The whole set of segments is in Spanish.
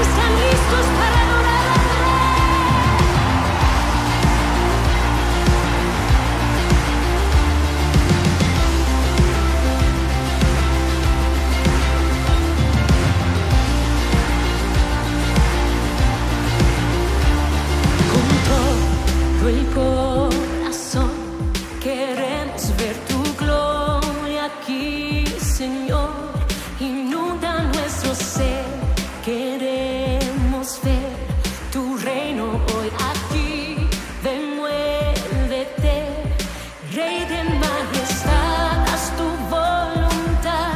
están listos para adorar al el corazón, queremos ver tu gloria aquí, Señor. Inunda nuestro ser, queremos ver tu reino hoy aquí. Ven, muévete, Rey de majestad, haz tu voluntad.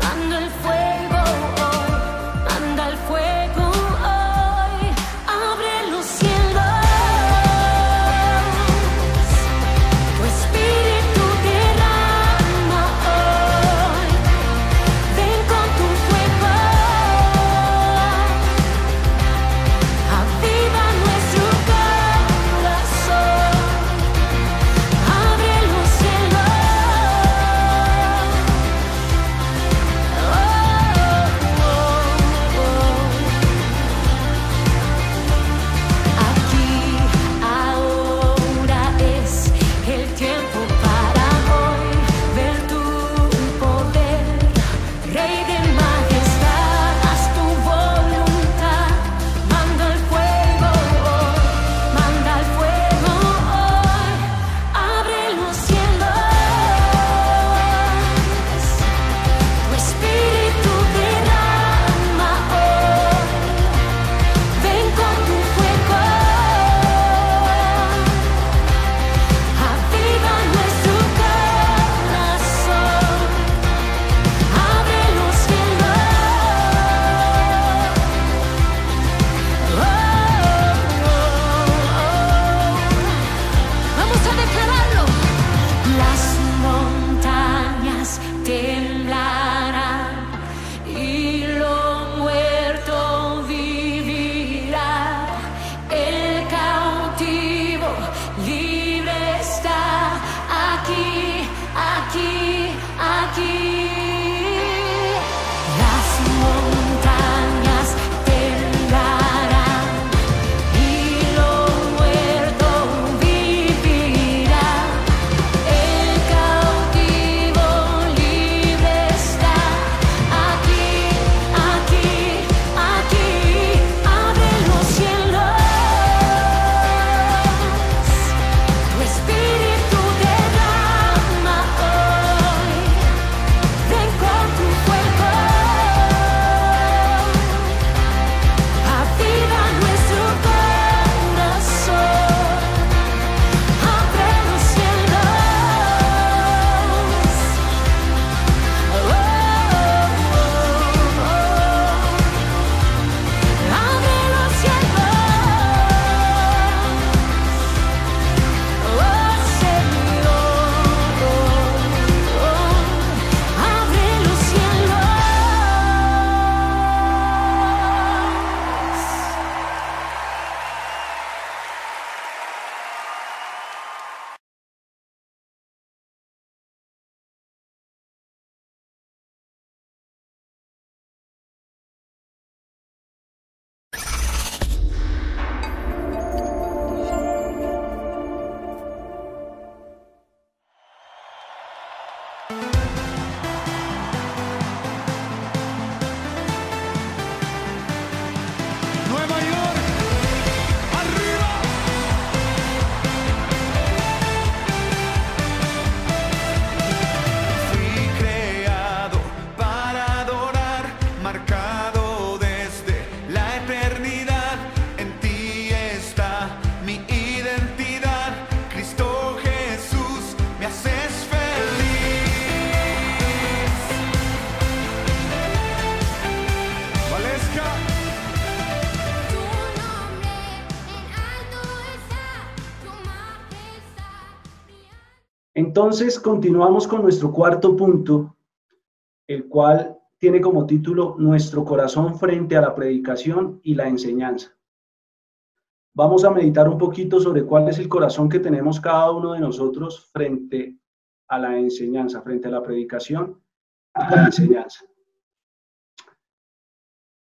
Manda el fuego hoy, manda el fuego hoy. Abre los cielos. Entonces, continuamos con nuestro cuarto punto, el cual tiene como título Nuestro corazón frente a la predicación y la enseñanza. Vamos a meditar un poquito sobre cuál es el corazón que tenemos cada uno de nosotros frente a la enseñanza, frente a la predicación y la enseñanza.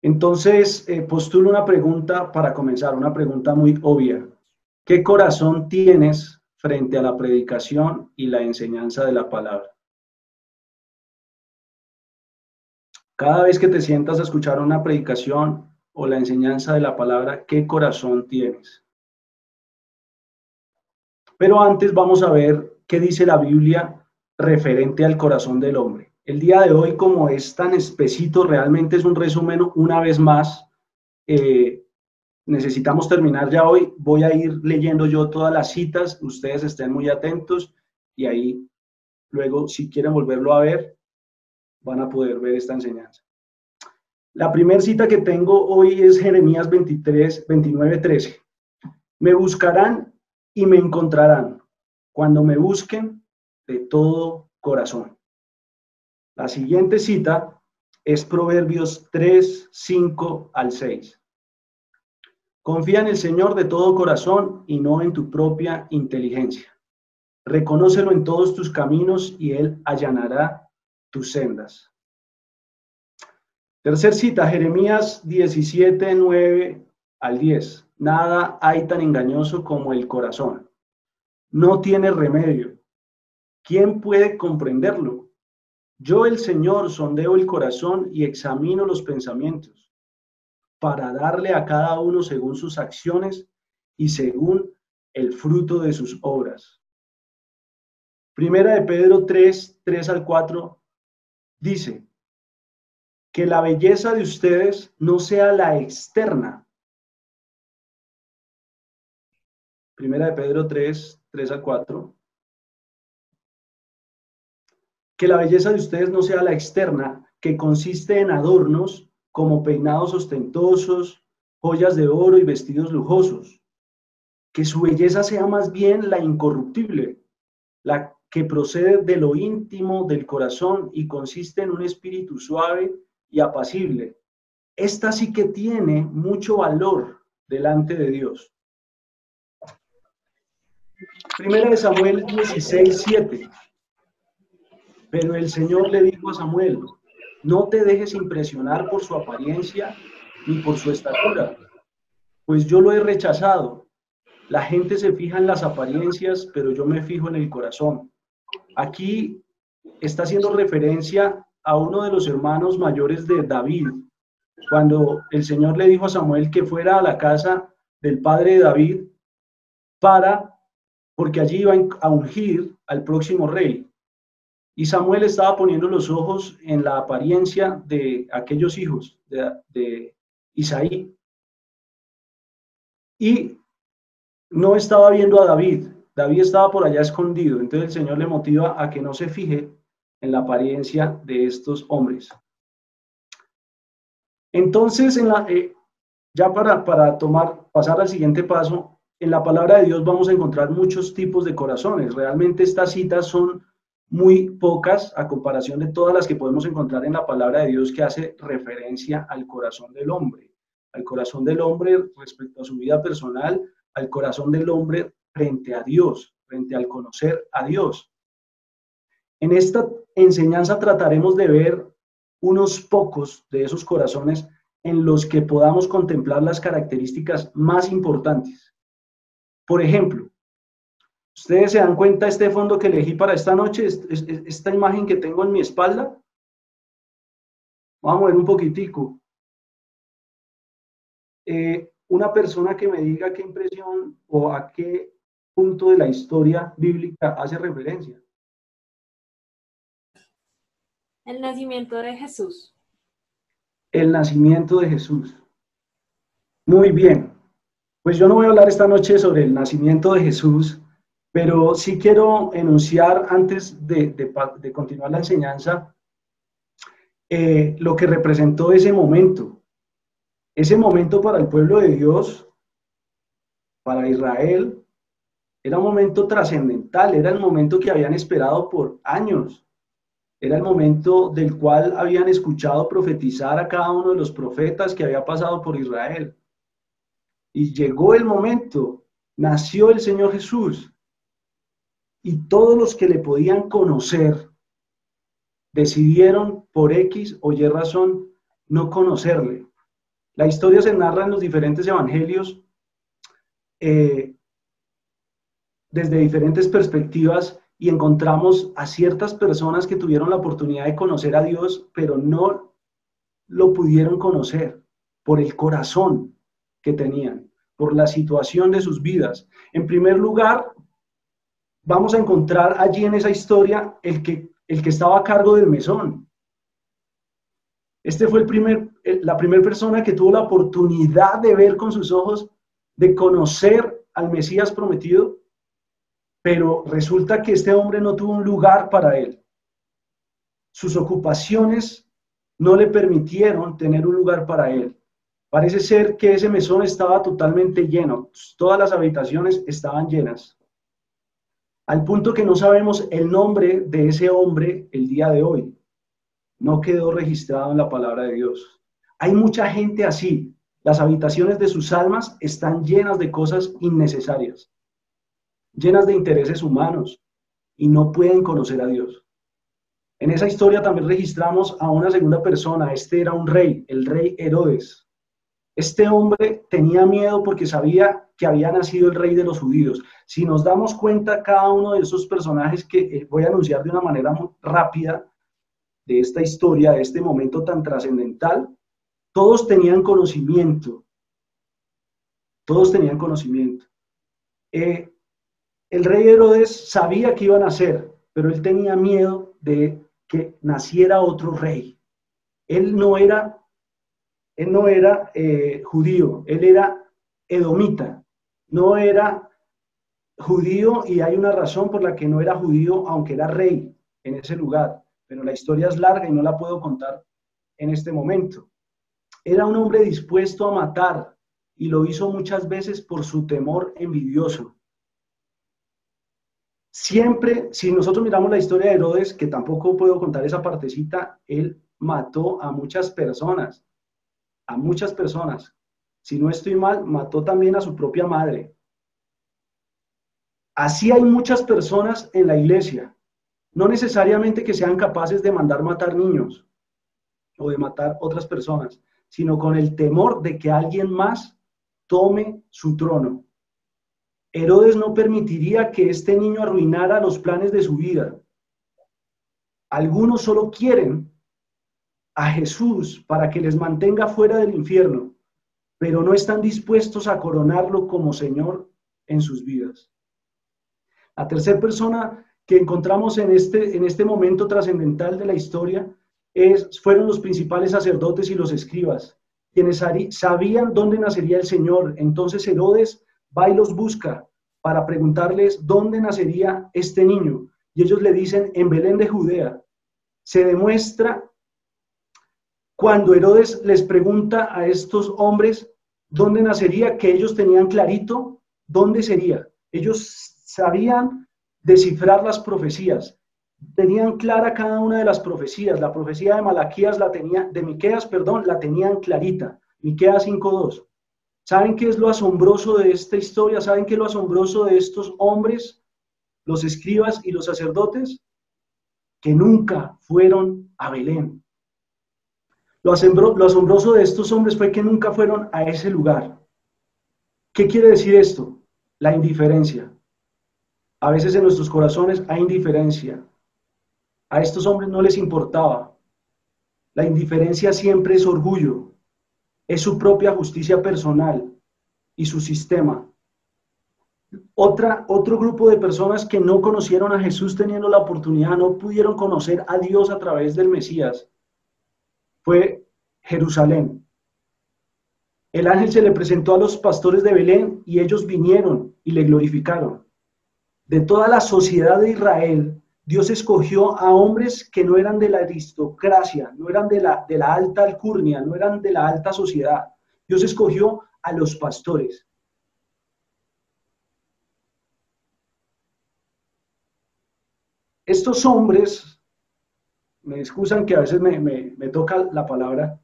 Entonces, postulo una pregunta para comenzar, una pregunta muy obvia. ¿Qué corazón tienes frente a la predicación y la enseñanza de la palabra? Cada vez que te sientas a escuchar una predicación o la enseñanza de la palabra, ¿qué corazón tienes? Pero antes vamos a ver qué dice la Biblia referente al corazón del hombre. El día de hoy, como es tan espesito, realmente es un resumen una vez más. Necesitamos terminar ya hoy. Voy a ir leyendo yo todas las citas, ustedes estén muy atentos y ahí luego, si quieren volverlo a ver, van a poder ver esta enseñanza. La primera cita que tengo hoy es Jeremías 29:13. Me buscarán y me encontrarán cuando me busquen de todo corazón. La siguiente cita es Proverbios 3:5-6. Confía en el Señor de todo corazón y no en tu propia inteligencia. Reconócelo en todos tus caminos y Él allanará tus sendas. Tercer cita, Jeremías 17:9-10. Nada hay tan engañoso como el corazón. No tiene remedio. ¿Quién puede comprenderlo? Yo, el Señor, sondeo el corazón y examino los pensamientos, para darle a cada uno según sus acciones y según el fruto de sus obras. Primera de Pedro 3:3-4 dice: que la belleza de ustedes no sea la externa. Primera de Pedro 3:3-4. Que la belleza de ustedes no sea la externa, que consiste en adornos como peinados ostentosos, joyas de oro y vestidos lujosos. Que su belleza sea más bien la incorruptible, la que procede de lo íntimo del corazón y consiste en un espíritu suave y apacible. Esta sí que tiene mucho valor delante de Dios. Primera de Samuel 16:7. Pero el Señor le dijo a Samuel: no te dejes impresionar por su apariencia ni por su estatura, pues yo lo he rechazado. La gente se fija en las apariencias, pero yo me fijo en el corazón. Aquí está haciendo referencia a uno de los hermanos mayores de David, cuando el Señor le dijo a Samuel que fuera a la casa del padre de David porque allí iba a ungir al próximo rey. Y Samuel estaba poniendo los ojos en la apariencia de aquellos hijos de Isaí. Y no estaba viendo a David. David estaba por allá escondido. Entonces el Señor le motiva a que no se fije en la apariencia de estos hombres. Entonces, ya para pasar al siguiente paso, en la palabra de Dios vamos a encontrar muchos tipos de corazones. Realmente estas citas son muy pocas a comparación de todas las que podemos encontrar en la palabra de Dios que hace referencia al corazón del hombre respecto a su vida personal, al corazón del hombre frente a Dios, frente al conocer a Dios. En esta enseñanza trataremos de ver unos pocos de esos corazones en los que podamos contemplar las características más importantes. Por ejemplo, ¿ustedes se dan cuenta de este fondo que elegí para esta noche? Esta imagen que tengo en mi espalda. Vamos a ver un poquitico. Una persona que me diga qué impresión o a qué punto de la historia bíblica hace referencia. El nacimiento de Jesús. El nacimiento de Jesús. Muy bien. Pues yo no voy a hablar esta noche sobre el nacimiento de Jesús, pero sí quiero enunciar antes de continuar la enseñanza lo que representó ese momento. Ese momento para el pueblo de Dios, para Israel, era un momento trascendental, era el momento que habían esperado por años. Era el momento del cual habían escuchado profetizar a cada uno de los profetas que había pasado por Israel. Y llegó el momento, nació el Señor Jesús. Y todos los que le podían conocer decidieron por X o Y razón no conocerle. La historia se narra en los diferentes evangelios desde diferentes perspectivas y encontramos a ciertas personas que tuvieron la oportunidad de conocer a Dios, pero no lo pudieron conocer por el corazón que tenían, por la situación de sus vidas. En primer lugar, vamos a encontrar allí en esa historia el que estaba a cargo del mesón. Este fue la primera persona que tuvo la oportunidad de ver con sus ojos, de conocer al Mesías prometido, pero resulta que este hombre no tuvo un lugar para él. Sus ocupaciones no le permitieron tener un lugar para él. Parece ser que ese mesón estaba totalmente lleno, todas las habitaciones estaban llenas, al punto que no sabemos el nombre de ese hombre el día de hoy. No quedó registrado en la palabra de Dios. Hay mucha gente así. Las habitaciones de sus almas están llenas de cosas innecesarias, llenas de intereses humanos, y no pueden conocer a Dios. En esa historia también registramos a una segunda persona. Este era un rey, el rey Herodes. Este hombre tenía miedo porque sabía que había nacido el rey de los judíos. Si nos damos cuenta, cada uno de esos personajes que voy a anunciar de una manera muy rápida de esta historia, de este momento tan trascendental, todos tenían conocimiento. Todos tenían conocimiento. El rey Herodes sabía que iba a nacer, pero él tenía miedo de que naciera otro rey. Él no era judío, él era edomita, no era judío, y hay una razón por la que no era judío, aunque era rey en ese lugar, pero la historia es larga y no la puedo contar en este momento. Era un hombre dispuesto a matar, y lo hizo muchas veces por su temor envidioso. Siempre, si nosotros miramos la historia de Herodes, que tampoco puedo contar esa partecita, él mató a muchas personas. A muchas personas. Si no estoy mal, mató también a su propia madre. Así hay muchas personas en la iglesia. No necesariamente que sean capaces de mandar matar niños o de matar otras personas, sino con el temor de que alguien más tome su trono. Herodes no permitiría que este niño arruinara los planes de su vida. Algunos solo quieren a Jesús para que les mantenga fuera del infierno, pero no están dispuestos a coronarlo como Señor en sus vidas. La tercera persona que encontramos en este momento trascendental de la historia fueron los principales sacerdotes y los escribas, quienes sabían dónde nacería el Señor. Entonces Herodes va y los busca para preguntarles dónde nacería este niño, y ellos le dicen: en Belén de Judea. Se demuestra cuando Herodes les pregunta a estos hombres dónde nacería, que ellos tenían clarito dónde sería. Ellos sabían descifrar las profecías, tenían clara cada una de las profecías. La profecía de Miqueas, la tenían clarita, Miqueas 5:2. ¿Saben qué es lo asombroso de esta historia? ¿Saben qué es lo asombroso de estos hombres, los escribas y los sacerdotes? Que nunca fueron a Belén. Lo asombroso de estos hombres fue que nunca fueron a ese lugar. ¿Qué quiere decir esto? La indiferencia. A veces en nuestros corazones hay indiferencia. A estos hombres no les importaba. La indiferencia siempre es orgullo. Es su propia justicia personal y su sistema. Otro grupo de personas que no conocieron a Jesús teniendo la oportunidad, no pudieron conocer a Dios a través del Mesías, fue Jerusalén. El ángel se le presentó a los pastores de Belén y ellos vinieron y le glorificaron. De toda la sociedad de Israel, Dios escogió a hombres que no eran de la aristocracia, no eran de la alta alcurnia, no eran de la alta sociedad. Dios escogió a los pastores. Estos hombres, me excusan que a veces me toca la palabra,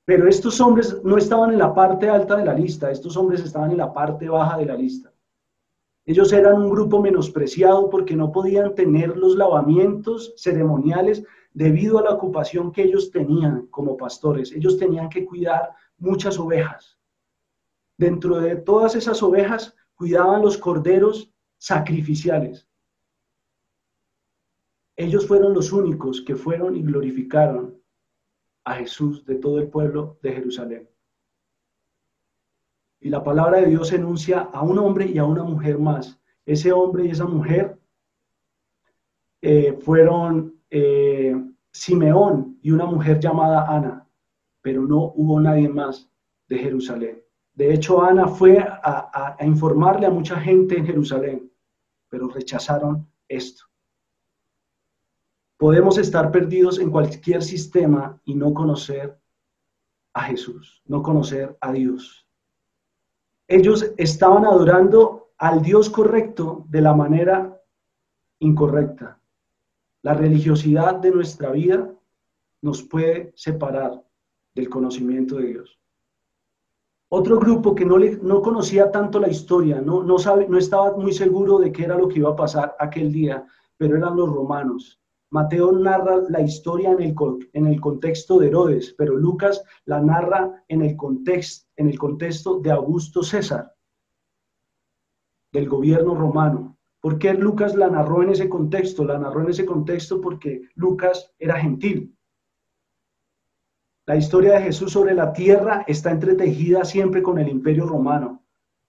pero estos hombres no estaban en la parte alta de la lista, estos hombres estaban en la parte baja de la lista. Ellos eran un grupo menospreciado porque no podían tener los lavamientos ceremoniales debido a la ocupación que ellos tenían como pastores. Ellos tenían que cuidar muchas ovejas. Dentro de todas esas ovejas cuidaban los corderos sacrificiales. Ellos fueron los únicos que fueron y glorificaron a Jesús de todo el pueblo de Jerusalén. Y la palabra de Dios enuncia a un hombre y a una mujer más. Ese hombre y esa mujer fueron Simeón y una mujer llamada Ana, pero no hubo nadie más de Jerusalén. De hecho, Ana fue a informarle a mucha gente en Jerusalén, pero rechazaron esto. Podemos estar perdidos en cualquier sistema y no conocer a Jesús, no conocer a Dios. Ellos estaban adorando al Dios correcto de la manera incorrecta. La religiosidad de nuestra vida nos puede separar del conocimiento de Dios. Otro grupo que no conocía tanto la historia, no estaba muy seguro de qué era lo que iba a pasar aquel día, pero eran los romanos. Mateo narra la historia en el contexto de Herodes, pero Lucas la narra en el contexto de Augusto César, del gobierno romano. ¿Por qué Lucas la narró en ese contexto? La narró en ese contexto porque Lucas era gentil. La historia de Jesús sobre la tierra está entretejida siempre con el imperio romano.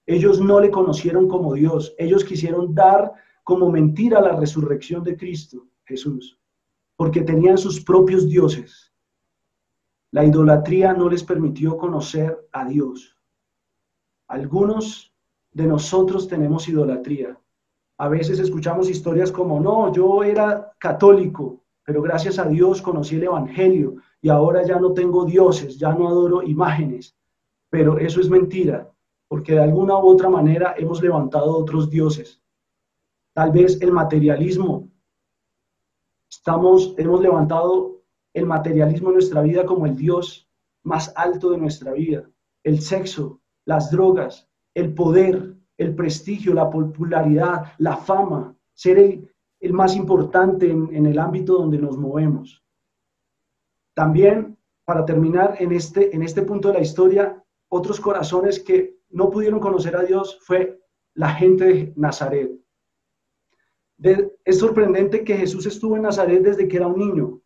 Ellos no le conocieron como Dios. Ellos quisieron dar como mentira la resurrección de Cristo, Jesús, porque tenían sus propios dioses. La idolatría no les permitió conocer a Dios. Algunos de nosotros tenemos idolatría. A veces escuchamos historias como, no, yo era católico, pero gracias a Dios conocí el Evangelio y ahora ya no tengo dioses, ya no adoro imágenes. Pero eso es mentira, porque de alguna u otra manera hemos levantado otros dioses. Tal vez el materialismo. Hemos levantado el materialismo en nuestra vida como el Dios más alto de nuestra vida. El sexo, las drogas, el poder, el prestigio, la popularidad, la fama, ser el más importante en el ámbito donde nos movemos. También, para terminar en este punto de la historia, otros corazones que no pudieron conocer a Dios fue la gente de Nazaret. Es sorprendente que Jesús estuvo en Nazaret desde que era un niño.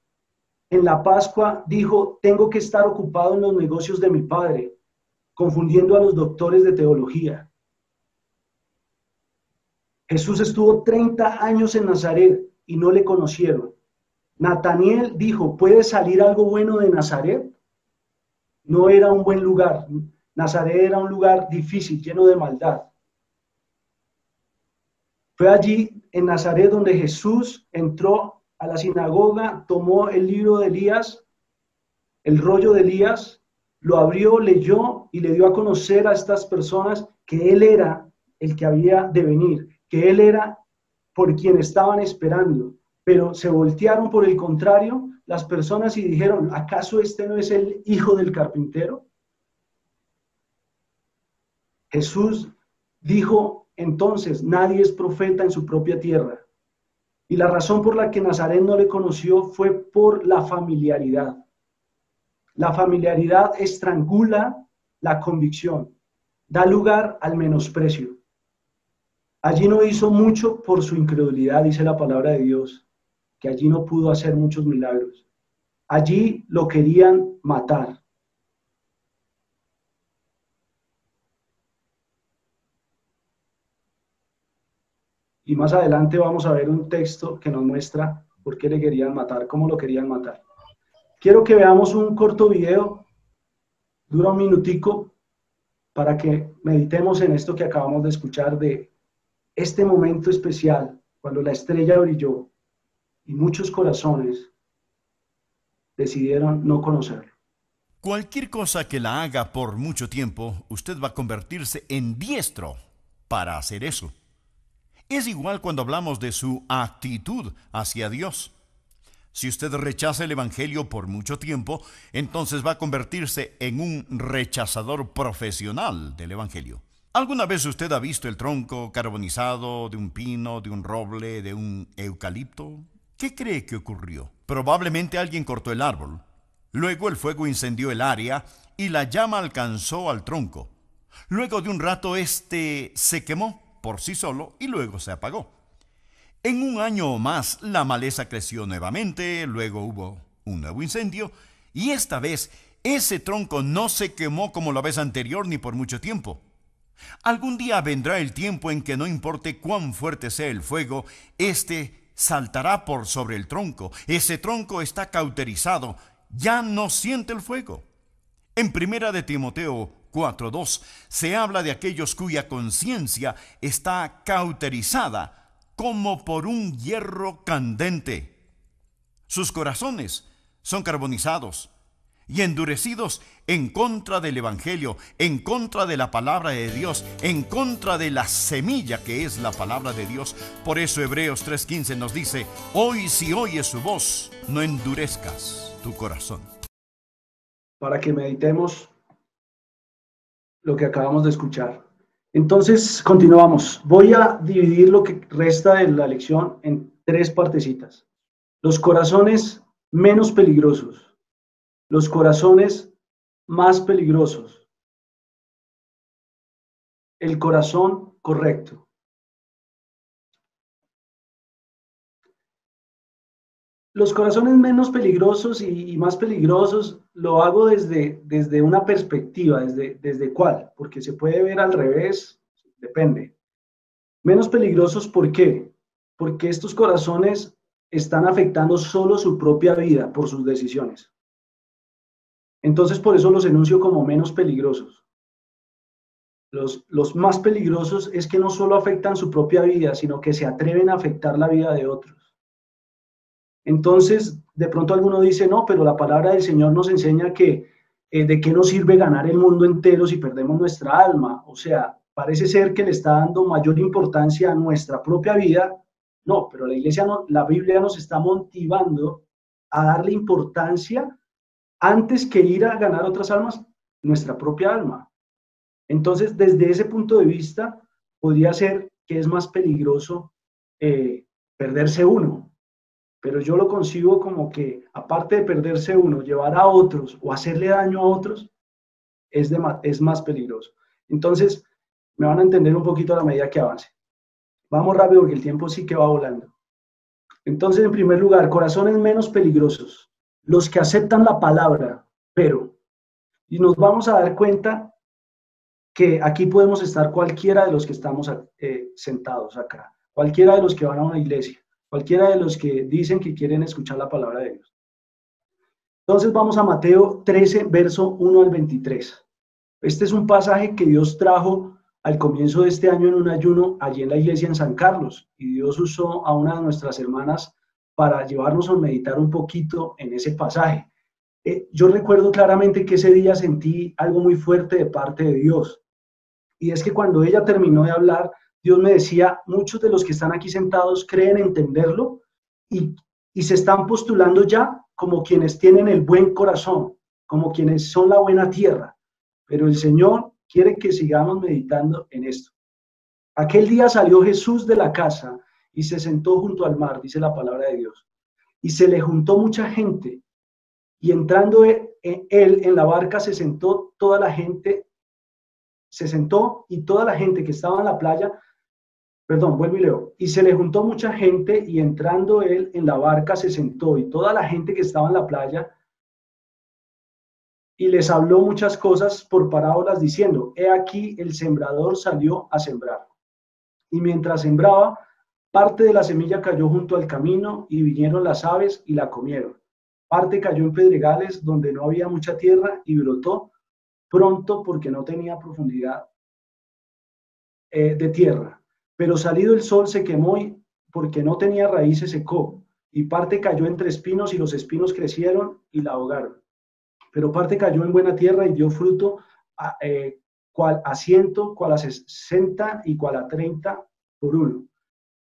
En la Pascua dijo, tengo que estar ocupado en los negocios de mi padre, confundiendo a los doctores de teología. Jesús estuvo 30 años en Nazaret y no le conocieron. Nataniel dijo, ¿puede salir algo bueno de Nazaret? No era un buen lugar. Nazaret era un lugar difícil, lleno de maldad. Fue allí en Nazaret donde Jesús entró a la sinagoga, tomó el libro de Elías, el rollo de Elías, lo abrió, leyó y le dio a conocer a estas personas que él era el que había de venir, que él era por quien estaban esperando. Pero se voltearon por el contrario las personas y dijeron, ¿acaso este no es el hijo del carpintero? Jesús dijo entonces, nadie es profeta en su propia tierra. Y la razón por la que Nazaret no le conoció fue por la familiaridad. La familiaridad estrangula la convicción, da lugar al menosprecio. Allí no hizo mucho por su incredulidad, dice la palabra de Dios, que allí no pudo hacer muchos milagros. Allí lo querían matar. Y más adelante vamos a ver un texto que nos muestra por qué le querían matar, cómo lo querían matar. Quiero que veamos un corto video, dura un minutico, para que meditemos en esto que acabamos de escuchar de este momento especial, cuando la estrella brilló y muchos corazones decidieron no conocerlo. Cualquier cosa que la haga por mucho tiempo, usted va a convertirse en diestro para hacer eso. Es igual cuando hablamos de su actitud hacia Dios. Si usted rechaza el Evangelio por mucho tiempo, entonces va a convertirse en un rechazador profesional del Evangelio. ¿Alguna vez usted ha visto el tronco carbonizado de un pino, de un roble, de un eucalipto? ¿Qué cree que ocurrió? Probablemente alguien cortó el árbol, Luego el fuego incendió el área y la llama alcanzó al tronco. Luego de un rato éste se quemó por sí solo y luego se apagó. En un año o más la maleza creció nuevamente, luego hubo un nuevo incendio y esta vez ese tronco no se quemó como la vez anterior ni por mucho tiempo. Algún día vendrá el tiempo en que no importe cuán fuerte sea el fuego, éste saltará por sobre el tronco. Ese tronco está cauterizado, ya no siente el fuego. En 1 de Timoteo 4:2 se habla de aquellos cuya conciencia está cauterizada como por un hierro candente. Sus corazones son carbonizados y endurecidos en contra del Evangelio, en contra de la palabra de Dios, en contra de la semilla que es la palabra de Dios. Por eso Hebreos 3:15 nos dice: hoy si oyes su voz, no endurezcas tu corazón. Para que meditemos lo que acabamos de escuchar. Entonces, continuamos. Voy a dividir lo que resta de la lección en 3 partecitas. Los corazones menos peligrosos, los corazones más peligrosos, el corazón correcto. Los corazones menos peligrosos y más peligrosos lo hago desde una perspectiva, desde cuál, porque se puede ver al revés, depende. Menos peligrosos, ¿por qué? Porque estos corazones están afectando solo su propia vida por sus decisiones. Entonces, por eso los enuncio como menos peligrosos. Los más peligrosos es que no solo afectan su propia vida, sino que se atreven a afectar la vida de otros. Entonces, de pronto alguno dice, no, pero la palabra del Señor nos enseña que de qué nos sirve ganar el mundo entero si perdemos nuestra alma. O sea, parece ser que le está dando mayor importancia a nuestra propia vida. No, pero la Biblia nos está motivando a darle importancia antes que ir a ganar otras almas, nuestra propia alma. Entonces, desde ese punto de vista, podría ser que es más peligroso perderse uno. Pero yo lo concibo como que, aparte de perderse uno, llevar a otros o hacerle daño a otros, es más peligroso. Entonces, me van a entender un poquito a la medida que avance. Vamos rápido porque el tiempo sí que va volando. Entonces, en primer lugar, corazones menos peligrosos, los que aceptan la palabra, y nos vamos a dar cuenta que aquí podemos estar cualquiera de los que estamos sentados acá, cualquiera de los que van a una iglesia, cualquiera de los que dicen que quieren escuchar la palabra de Dios. Entonces vamos a Mateo 13, verso 1 al 23. Este es un pasaje que Dios trajo al comienzo de este año en un ayuno allí en la iglesia en San Carlos, y Dios usó a una de nuestras hermanas para llevarnos a meditar un poquito en ese pasaje. Yo recuerdo claramente que ese día sentí algo muy fuerte de parte de Dios, y es que cuando ella terminó de hablar, Dios me decía, muchos de los que están aquí sentados creen entenderlo y se están postulando ya como quienes tienen el buen corazón, como quienes son la buena tierra. Pero el Señor quiere que sigamos meditando en esto. Aquel día salió Jesús de la casa y se sentó junto al mar, dice la palabra de Dios. Y se le juntó mucha gente. Y entrando él en la barca se sentó toda la gente, y toda la gente que estaba en la playa. Vuelvo y leo. Y se le juntó mucha gente y entrando él en la barca se sentó y toda la gente que estaba en la playa y les habló muchas cosas por parábolas diciendo, he aquí el sembrador salió a sembrar. Y mientras sembraba, parte de la semilla cayó junto al camino y vinieron las aves y la comieron. Parte cayó en pedregales donde no había mucha tierra y brotó pronto porque no tenía profundidad de tierra. Pero salido el sol se quemó y porque no tenía raíz se secó, y parte cayó entre espinos y los espinos crecieron y la ahogaron. Pero parte cayó en buena tierra y dio fruto, cual a 100, cual a 60 y cual a 30 por uno.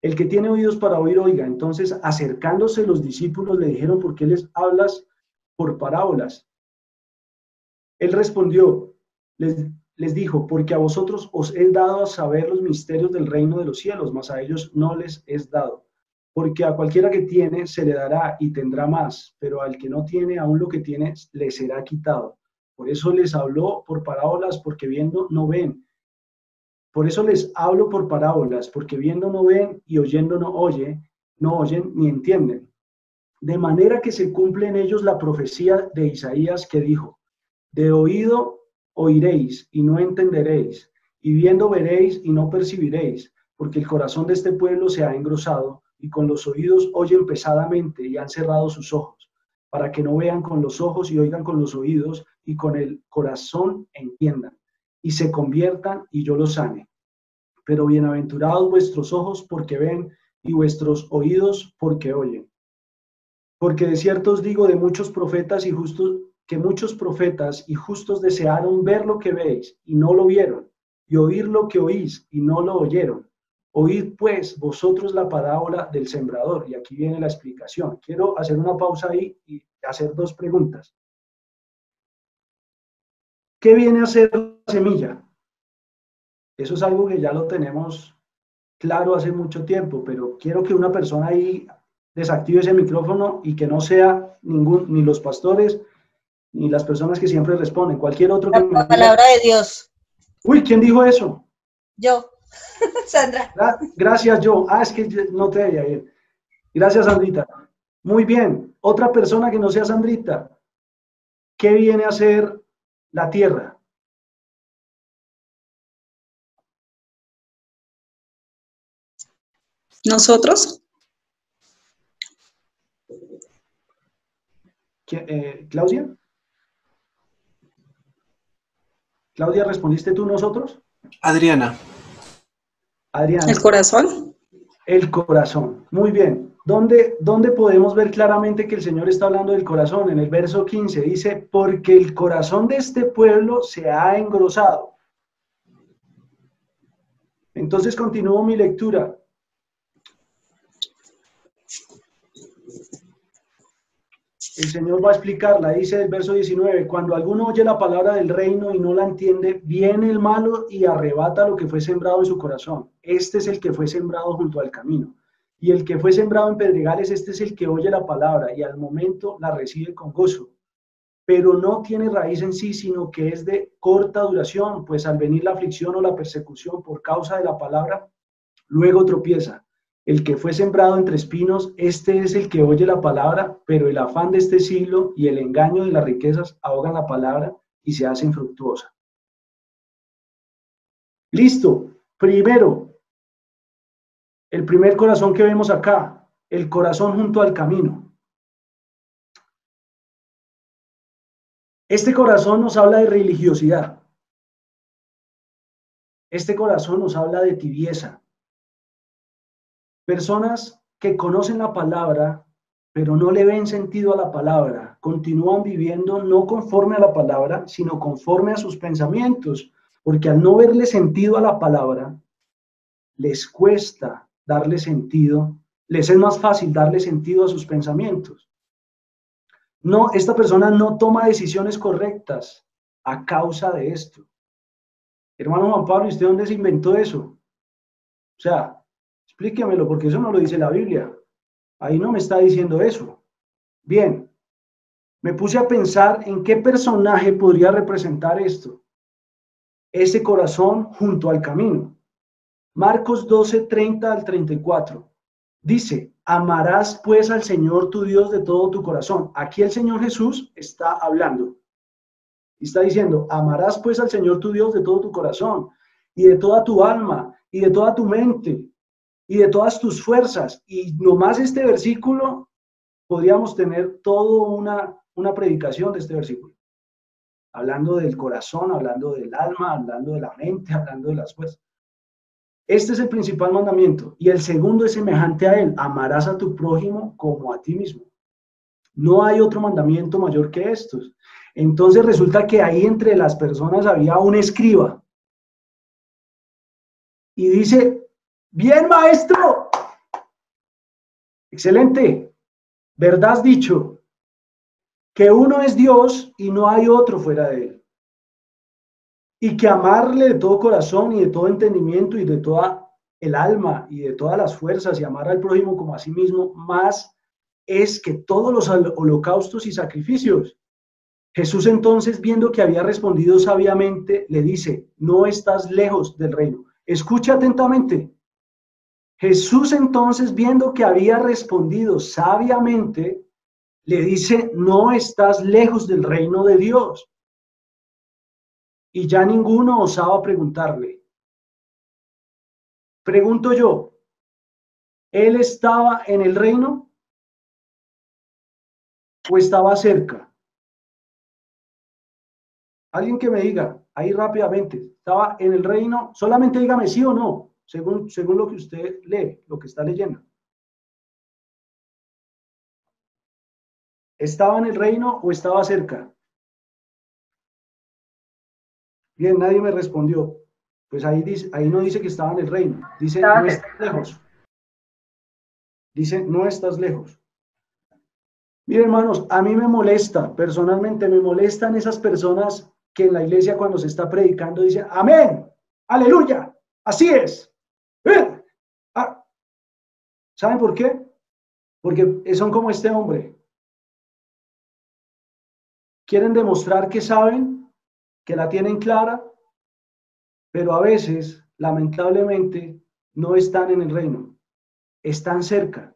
El que tiene oídos para oír, oiga. Entonces, acercándose los discípulos le dijeron, ¿por qué les hablas por parábolas? Él respondió, les dijo, porque a vosotros os he dado a saber los misterios del reino de los cielos, mas a ellos no les es dado. porque a cualquiera que tiene se le dará y tendrá más, pero al que no tiene, aún lo que tiene le será quitado. Por eso les habló por parábolas, porque viendo no ven. Por eso les hablo por parábolas, porque viendo no ven y oyendo no oyen ni entienden. De manera que se cumple en ellos la profecía de Isaías que dijo: de oído oiréis y no entenderéis, y viendo veréis y no percibiréis, porque el corazón de este pueblo se ha engrosado, y con los oídos oyen pesadamente y han cerrado sus ojos, para que no vean con los ojos y oigan con los oídos, y con el corazón entiendan, y se conviertan y yo los sane. Pero bienaventurados vuestros ojos porque ven, y vuestros oídos porque oyen. Porque de cierto os digo de muchos profetas y justos, que muchos profetas y justos desearon ver lo que veis y no lo vieron, y oír lo que oís y no lo oyeron. Oíd pues vosotros la parábola del sembrador. Y aquí viene la explicación. Quiero hacer una pausa ahí y hacer dos preguntas. ¿Qué viene a ser la semilla? Eso es algo que ya lo tenemos claro hace mucho tiempo, pero quiero que una persona ahí desactive ese micrófono y que no sea ni los pastores, ni las personas que siempre responden, cualquier otro que me La diga. palabra de Dios. Uy, ¿quién dijo eso? Yo, Sandra. Gracias, yo. Es que no te veía bien. Gracias, Sandrita. Muy bien. Otra persona que no sea Sandrita. ¿Qué viene a ser la tierra? ¿Nosotros? ¿Claudia? ¿Claudia, respondiste tú nosotros? Adriana. Adriana. ¿El corazón? El corazón. Muy bien. ¿Dónde podemos ver claramente que el Señor está hablando del corazón? En el verso 15 dice, porque el corazón de este pueblo se ha engrosado. Entonces continúo mi lectura. El Señor va a explicarla, dice el verso 19, cuando alguno oye la palabra del reino y no la entiende, viene el malo y arrebata lo que fue sembrado en su corazón. Este es el que fue sembrado junto al camino. Y el que fue sembrado en pedregales, este es el que oye la palabra y al momento la recibe con gozo. Pero no tiene raíz en sí, sino que es de corta duración, pues al venir la aflicción o la persecución por causa de la palabra, luego tropieza. El que fue sembrado entre espinos, este es el que oye la palabra, pero el afán de este siglo y el engaño de las riquezas ahogan la palabra y se hace infructuosa. Listo. Primero, el primer corazón que vemos acá, el corazón junto al camino. Este corazón nos habla de religiosidad. Este corazón nos habla de tibieza. Personas que conocen la palabra, pero no le ven sentido a la palabra, continúan viviendo no conforme a la palabra, sino conforme a sus pensamientos, porque al no verle sentido a la palabra, les cuesta darle sentido, les es más fácil darle sentido a sus pensamientos. No, esta persona no toma decisiones correctas a causa de esto. Hermano Juan Pablo, ¿y usted dónde se inventó eso? O sea, explíquemelo, porque eso no lo dice la Biblia. Ahí no me está diciendo eso. Bien, me puse a pensar en qué personaje podría representar esto. Ese corazón junto al camino. Marcos 12, 30 al 34. Dice, amarás pues al Señor tu Dios de todo tu corazón. Aquí el Señor Jesús está hablando. Y está diciendo, amarás pues al Señor tu Dios de todo tu corazón, y de toda tu alma, y de toda tu mente, y de todas tus fuerzas. Y nomás este versículo, podríamos tener toda una predicación de este versículo. Hablando del corazón, hablando del alma, hablando de la mente, hablando de las fuerzas. Este es el principal mandamiento. Y el segundo es semejante a él. Amarás a tu prójimo como a ti mismo. No hay otro mandamiento mayor que estos. Entonces resulta que ahí entre las personas había un escriba. Y dice, bien maestro, excelente, verdad has dicho, que uno es Dios y no hay otro fuera de él. Y que amarle de todo corazón y de todo entendimiento y de toda el alma y de todas las fuerzas y amar al prójimo como a sí mismo, más es que todos los holocaustos y sacrificios. Jesús entonces, viendo que había respondido sabiamente, le dice, no estás lejos del reino. Escucha atentamente. Jesús entonces, viendo que había respondido sabiamente, le dice, no estás lejos del reino de Dios. Y ya ninguno osaba preguntarle. Pregunto yo, ¿él estaba en el reino o estaba cerca? Alguien que me diga ahí rápidamente, ¿estaba en el reino? Solamente dígame sí o no, según lo que usted lee, lo que está leyendo. ¿Estaba en el reino o estaba cerca? Bien, nadie me respondió. Pues ahí no dice que estaba en el reino, dice no estás lejos. Dice no estás lejos. Miren, hermanos, a mí me molesta, personalmente me molestan esas personas que en la iglesia cuando se está predicando dicen amén, aleluya, así es. ¿Saben por qué? Porque son como este hombre. Quieren demostrar que saben, que la tienen clara, pero a veces, lamentablemente, no están en el reino. Están cerca,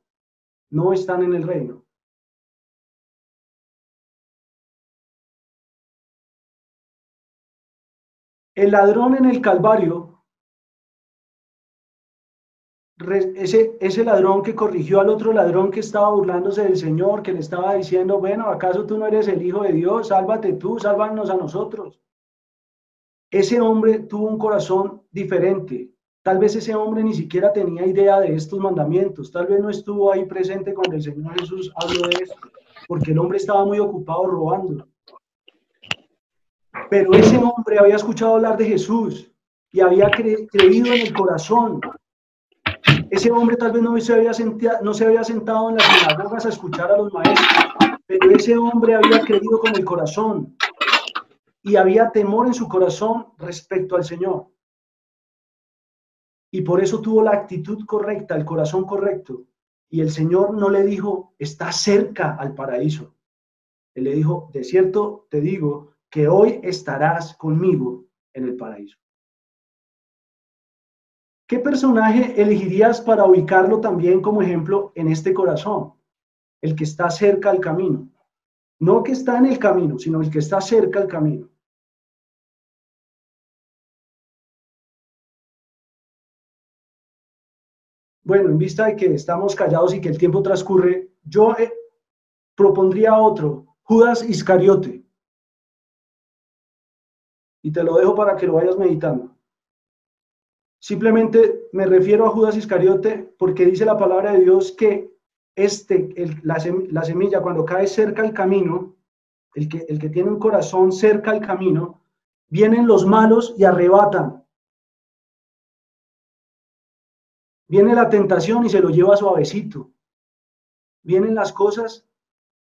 no están en el reino. El ladrón en el Calvario, ese ladrón que corrigió al otro ladrón que estaba burlándose del Señor, que le estaba diciendo, bueno, ¿acaso tú no eres el Hijo de Dios? Sálvate tú, sálvanos a nosotros. Ese hombre tuvo un corazón diferente. Tal vez ese hombre ni siquiera tenía idea de estos mandamientos. Tal vez no estuvo ahí presente cuando el Señor Jesús habló de esto, porque el hombre estaba muy ocupado robando. Pero ese hombre había escuchado hablar de Jesús y había creído en el corazón. Ese hombre tal vez no se había sentado en las sinagogas a escuchar a los maestros, pero ese hombre había creído con el corazón y había temor en su corazón respecto al Señor. Y por eso tuvo la actitud correcta, el corazón correcto. Y el Señor no le dijo, está cerca al paraíso. Él le dijo, de cierto te digo que hoy estarás conmigo en el paraíso. ¿Qué personaje elegirías para ubicarlo también como ejemplo en este corazón? El que está cerca al camino. No que está en el camino, sino el que está cerca al camino. Bueno, en vista de que estamos callados y que el tiempo transcurre, yo propondría otro, Judas Iscariote. Y te lo dejo para que lo vayas meditando. Simplemente me refiero a Judas Iscariote porque dice la palabra de Dios que la semilla cuando cae cerca al camino, el que tiene un corazón cerca al camino, vienen los malos y arrebatan. Viene la tentación y se lo lleva suavecito. Vienen las cosas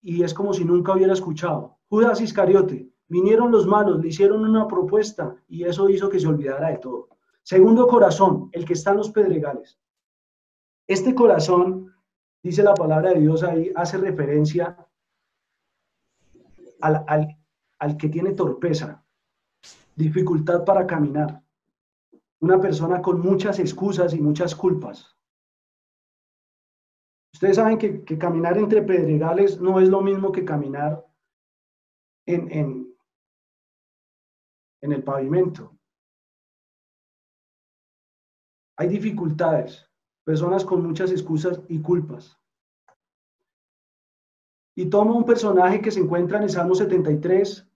y es como si nunca hubiera escuchado. Judas Iscariote, vinieron los malos, le hicieron una propuesta y eso hizo que se olvidara de todo. Segundo corazón, el que está en los pedregales. Este corazón, dice la palabra de Dios ahí, hace referencia al que tiene torpeza, dificultad para caminar. Una persona con muchas excusas y muchas culpas. Ustedes saben que caminar entre pedregales no es lo mismo que caminar en el pavimento. Hay dificultades, personas con muchas excusas y culpas. Y toma un personaje que se encuentra en el Salmo 73,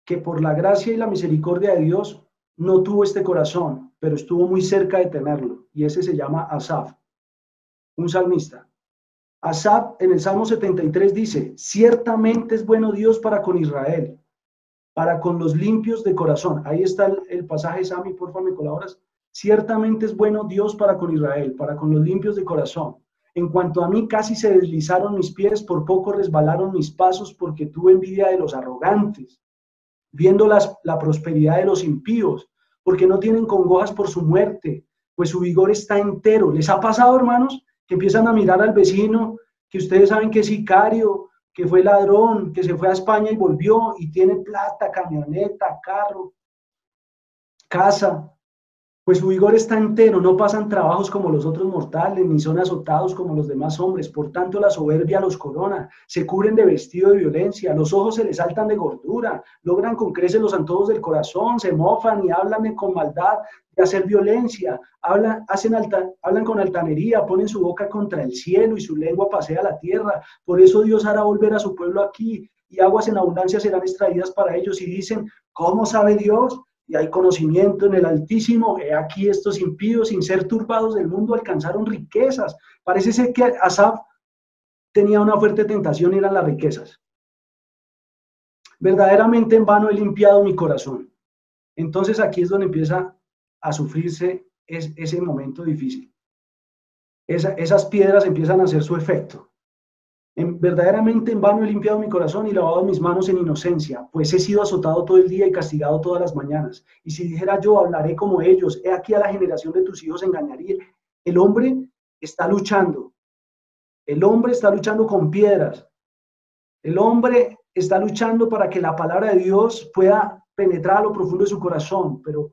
que por la gracia y la misericordia de Dios no tuvo este corazón, pero estuvo muy cerca de tenerlo, y ese se llama Asaf, un salmista. Asaf en el Salmo 73 dice, ciertamente es bueno Dios para con Israel, para con los limpios de corazón. Ahí está el pasaje, Sammy, por favor, ¿me colaboras? Ciertamente es bueno Dios para con Israel, para con los limpios de corazón. En cuanto a mí, casi se deslizaron mis pies, por poco resbalaron mis pasos, porque tuve envidia de los arrogantes, viendo la prosperidad de los impíos, porque no tienen congojas por su muerte, pues su vigor está entero. ¿Les ha pasado, hermanos, que empiezan a mirar al vecino, que ustedes saben que es sicario, que fue ladrón, que se fue a España y volvió y tiene plata, camioneta, carro, casa? Pues su vigor está entero, no pasan trabajos como los otros mortales, ni son azotados como los demás hombres. Por tanto, la soberbia los corona, se cubren de vestido de violencia, los ojos se les saltan de gordura, logran con creces los antojos del corazón, se mofan y hablan con maldad de hacer violencia, hablan con altanería, ponen su boca contra el cielo y su lengua pasea la tierra. Por eso Dios hará volver a su pueblo aquí, y aguas en abundancia serán extraídas para ellos. Y dicen, ¿cómo sabe Dios? Y hay conocimiento en el Altísimo. He aquí estos impíos, sin ser turbados del mundo, alcanzaron riquezas. Parece ser que Asaf tenía una fuerte tentación y eran las riquezas. Verdaderamente en vano he limpiado mi corazón. Entonces aquí es donde empieza a sufrirse ese momento difícil. Esas piedras empiezan a hacer su efecto. Verdaderamente en vano he limpiado mi corazón y lavado mis manos en inocencia, pues he sido azotado todo el día y castigado todas las mañanas. Y si dijera yo, hablaré como ellos, he aquí a la generación de tus hijos engañaría. El hombre está luchando con piedras. El hombre está luchando para que la palabra de Dios pueda penetrar a lo profundo de su corazón, pero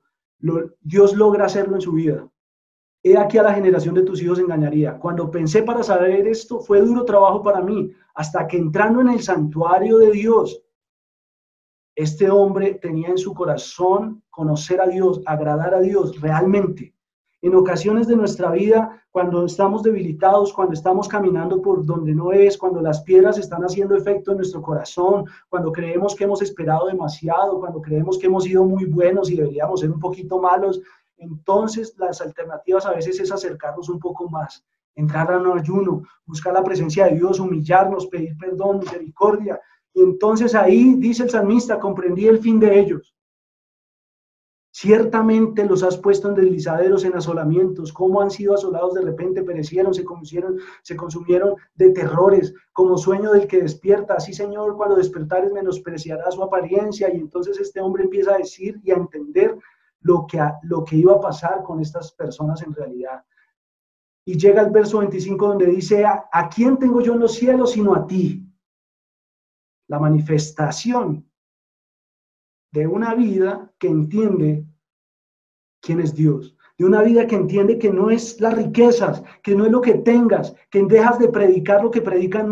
Dios logra hacerlo en su vida. He aquí a la generación de tus hijos engañaría. Cuando pensé para saber esto, fue duro trabajo para mí, hasta que entrando en el santuario de Dios, este hombre tenía en su corazón conocer a Dios, agradar a Dios realmente. En ocasiones de nuestra vida, cuando estamos debilitados, cuando estamos caminando por donde no es, cuando las piedras están haciendo efecto en nuestro corazón, cuando creemos que hemos esperado demasiado, cuando creemos que hemos sido muy buenos y deberíamos ser un poquito malos, entonces las alternativas a veces es acercarnos un poco más, entrar a un ayuno, buscar la presencia de Dios, humillarnos, pedir perdón, misericordia. Y entonces ahí, dice el salmista, comprendí el fin de ellos. Ciertamente los has puesto en deslizaderos, en asolamientos. Cómo han sido asolados de repente, perecieron, se consumieron de terrores, como sueño del que despierta. Así, Señor, cuando despertares menospreciará su apariencia. Y entonces este hombre empieza a decir y a entender lo que iba a pasar con estas personas en realidad. Y llega el verso 25 donde dice, ¿a quién tengo yo en los cielos sino a ti? La manifestación de una vida que entiende quién es Dios, de una vida que entiende que no es las riquezas, que no es lo que tengas, que dejas de predicar lo que predican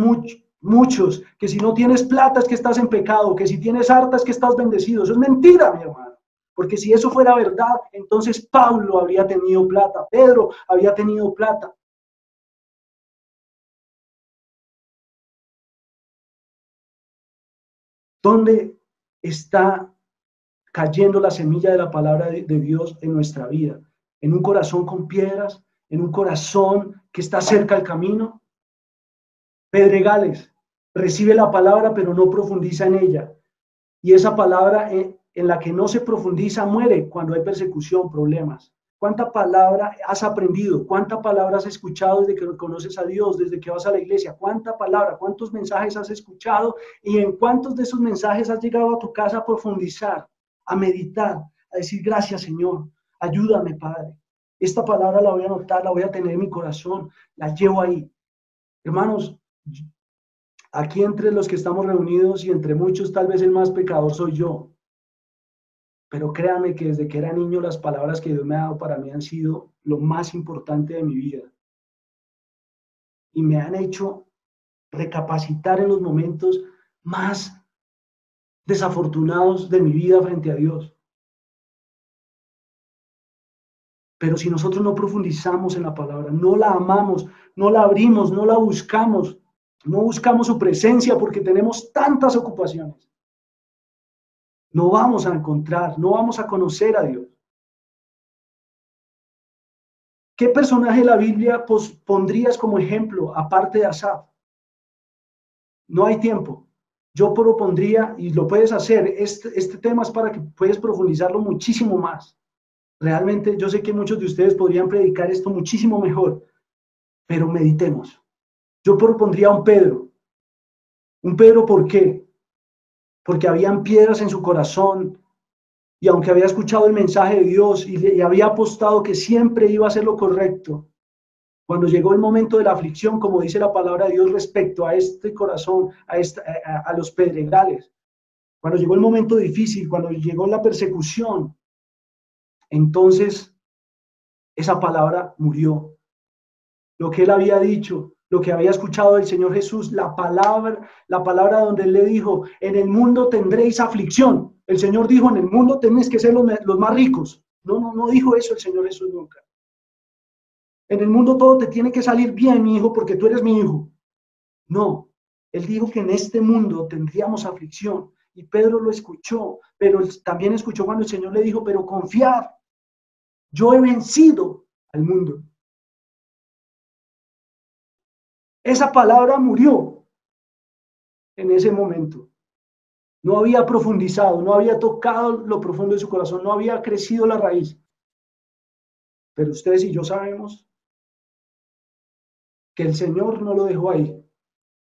muchos, que si no tienes plata es que estás en pecado, que si tienes harta es que estás bendecido. Eso es mentira, mi hermano. Porque si eso fuera verdad, entonces Pablo habría tenido plata, Pedro había tenido plata. ¿Dónde está cayendo la semilla de la palabra de Dios en nuestra vida? ¿En un corazón con piedras? ¿En un corazón que está cerca del camino? Pedregales, recibe la palabra pero no profundiza en ella. Y esa palabra en la que no se profundiza muere cuando hay persecución, problemas. ¿Cuánta palabra has aprendido? ¿Cuánta palabra has escuchado desde que conoces a Dios, desde que vas a la iglesia? ¿Cuánta palabra, cuántos mensajes has escuchado? ¿Y en cuántos de esos mensajes has llegado a tu casa a profundizar, a meditar, a decir gracias, Señor, ayúdame, Padre? Esta palabra la voy a anotar, la voy a tener en mi corazón, la llevo ahí. Hermanos, aquí entre los que estamos reunidos y entre muchos, tal vez el más pecador soy yo. Pero créanme que desde que era niño las palabras que Dios me ha dado para mí han sido lo más importante de mi vida. Y me han hecho recapacitar en los momentos más desafortunados de mi vida frente a Dios. Pero si nosotros no profundizamos en la palabra, no la amamos, no la abrimos, no la buscamos, no buscamos su presencia porque tenemos tantas ocupaciones, no vamos a encontrar, no vamos a conocer a Dios. ¿Qué personaje de la Biblia pondrías como ejemplo, aparte de Asaf? No hay tiempo. Yo propondría, y lo puedes hacer, este tema es para que puedas profundizarlo muchísimo más. Realmente yo sé que muchos de ustedes podrían predicar esto muchísimo mejor, pero meditemos. Yo propondría a un Pedro. ¿Un Pedro por qué? Porque habían piedras en su corazón Y aunque había escuchado el mensaje de Dios y había apostado que siempre iba a hacer lo correcto, cuando llegó el momento de la aflicción, como dice la palabra de Dios respecto a este corazón, a los pedregales, cuando llegó el momento difícil, cuando llegó la persecución, entonces esa palabra murió. Lo que él había dicho, lo que había escuchado del Señor Jesús, la palabra donde él le dijo, en el mundo tendréis aflicción. El Señor dijo, en el mundo tenéis que ser los más ricos. No dijo eso el Señor Jesús nunca. En el mundo todo te tiene que salir bien, mi hijo, porque tú eres mi hijo. No, él dijo que en este mundo tendríamos aflicción. Y Pedro lo escuchó, pero también escuchó cuando el Señor le dijo, pero confiad, yo he vencido al mundo. Esa palabra murió en ese momento. No había profundizado, no había tocado lo profundo de su corazón, no había crecido la raíz. Pero ustedes y yo sabemos que el Señor no lo dejó ahí.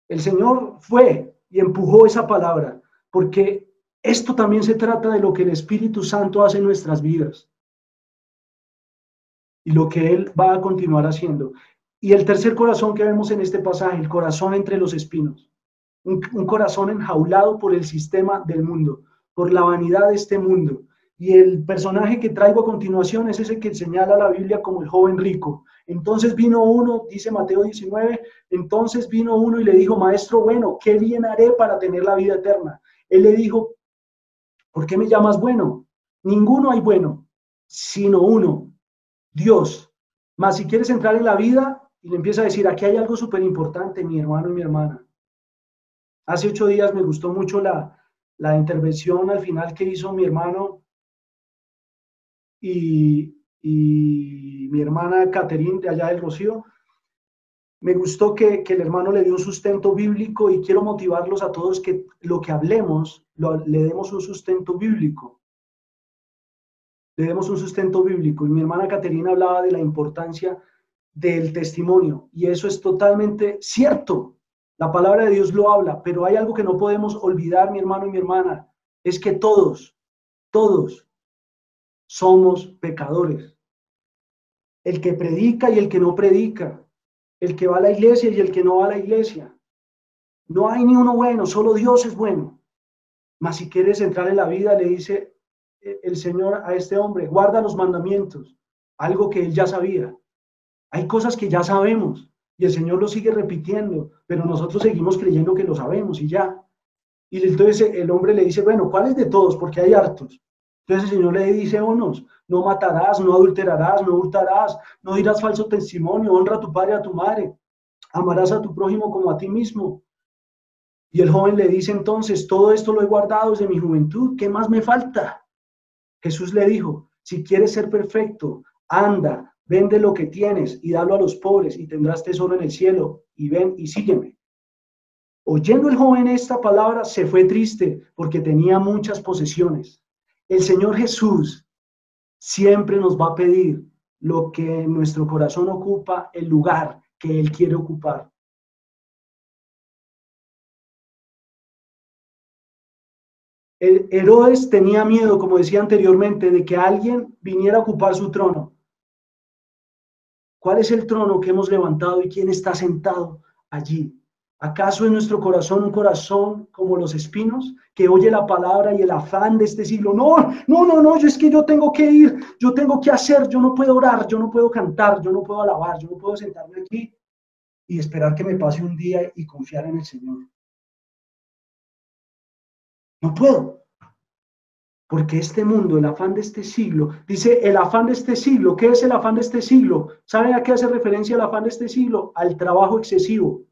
El Señor fue y empujó esa palabra, porque esto también se trata de lo que el Espíritu Santo hace en nuestras vidas y lo que Él va a continuar haciendo. Y el tercer corazón que vemos en este pasaje, el corazón entre los espinos, un corazón enjaulado por el sistema del mundo, por la vanidad de este mundo. Y el personaje que traigo a continuación es ese que señala la Biblia como el joven rico. Entonces vino uno, dice Mateo 19, entonces vino uno y le dijo, maestro bueno, ¿qué bien haré para tener la vida eterna? Él le dijo, ¿por qué me llamas bueno? Ninguno hay bueno, sino uno, Dios. Mas si quieres entrar en la vida, y le empieza a decir, aquí hay algo súper importante, mi hermano y mi hermana. Hace 8 días me gustó mucho la intervención al final que hizo mi hermano y mi hermana Caterine de allá del Rocío. Me gustó que el hermano le dio un sustento bíblico y quiero motivarlos a todos que lo que hablemos le demos un sustento bíblico. Le demos un sustento bíblico. Y mi hermana Caterina hablaba de la importancia del testimonio y eso es totalmente cierto. La palabra de Dios lo habla, pero hay algo que no podemos olvidar, mi hermano y mi hermana, es que todos somos pecadores. El que predica y el que no predica, el que va a la iglesia y el que no va a la iglesia. No hay ni uno bueno, solo Dios es bueno. Mas si quieres entrar en la vida, le dice el Señor a este hombre, guarda los mandamientos, algo que él ya sabía. Hay cosas que ya sabemos y el Señor lo sigue repitiendo, pero nosotros seguimos creyendo que lo sabemos y ya. Y entonces el hombre le dice, bueno, ¿cuáles de todos? Porque hay hartos. Entonces el Señor le dice a unos, no matarás, no adulterarás, no hurtarás, no dirás falso testimonio, honra a tu padre y a tu madre, amarás a tu prójimo como a ti mismo. Y el joven le dice entonces, todo esto lo he guardado desde mi juventud, ¿qué más me falta? Jesús le dijo, si quieres ser perfecto, anda, vende lo que tienes y dalo a los pobres y tendrás tesoro en el cielo y ven y sígueme. Oyendo el joven esta palabra se fue triste porque tenía muchas posesiones. El Señor Jesús siempre nos va a pedir lo que en nuestro corazón ocupa, el lugar que Él quiere ocupar. Herodes tenía miedo, como decía anteriormente, de que alguien viniera a ocupar su trono. ¿Cuál es el trono que hemos levantado y quién está sentado allí? ¿Acaso en nuestro corazón un corazón como los espinos que oye la palabra y el afán de este siglo? No, es que yo tengo que ir, yo tengo que hacer, yo no puedo orar, yo no puedo cantar, yo no puedo alabar, yo no puedo sentarme aquí y esperar que me pase un día y confiar en el Señor. No puedo. Porque este mundo, el afán de este siglo, dice el afán de este siglo. ¿Qué es el afán de este siglo? ¿Saben a qué hace referencia el afán de este siglo? Al trabajo excesivo,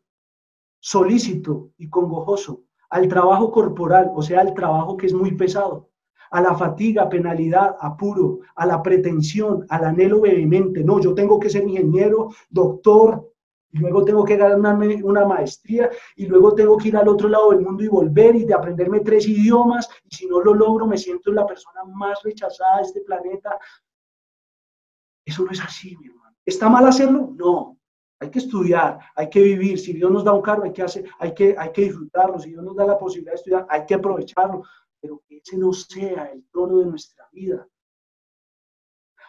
solícito y congojoso, al trabajo corporal, o sea, al trabajo que es muy pesado, a la fatiga, penalidad, apuro, a la pretensión, al anhelo vehemente. No, yo tengo que ser ingeniero, doctor, y luego tengo que ganarme una maestría, y luego tengo que ir al otro lado del mundo y volver y de aprenderme 3 idiomas, y si no lo logro me siento la persona más rechazada de este planeta. Eso no es así, mi hermano. ¿Está mal hacerlo? No. Hay que estudiar, hay que vivir. Si Dios nos da un cargo, hay que disfrutarlo. Si Dios nos da la posibilidad de estudiar, hay que aprovecharlo. Pero que ese no sea el trono de nuestra vida.